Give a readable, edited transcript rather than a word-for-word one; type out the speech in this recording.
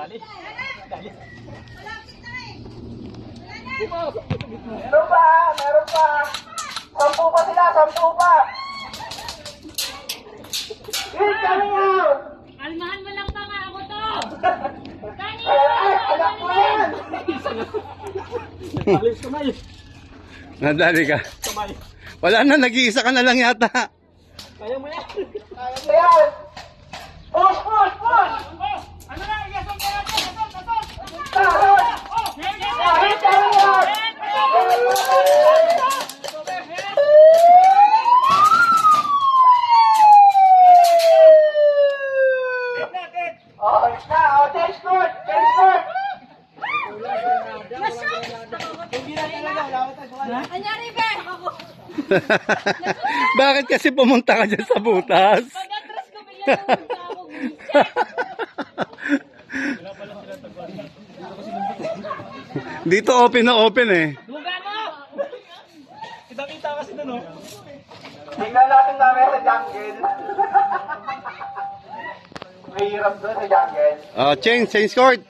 Dali. Dali. Meron pa, meron pa. 10 pa sila, 10 pa. Kanina! Kalmahan mo lang pa nga ako to. Ay, anak mo yan! Alis kamay. Nadali ka. Kamay. Wala na, nag-iisa ka na lang yata. Kaya mo yan. Kaya mo yan! Push, push, push! Ano na? Iyason ka natin! Ason! Tahon! Tahon, tahon! Oh, na! Oh, change court! Change court! Anyari, be? Bakit kasi pumunta ka dyan sa butas? Pag-atras ko bigla pumunta ako. Dito open na open eh. Duga mo! Kita-kita kasi doon, oh. Tingnan natin namin sa jungle. Mahirap doon sa jungle. Change court.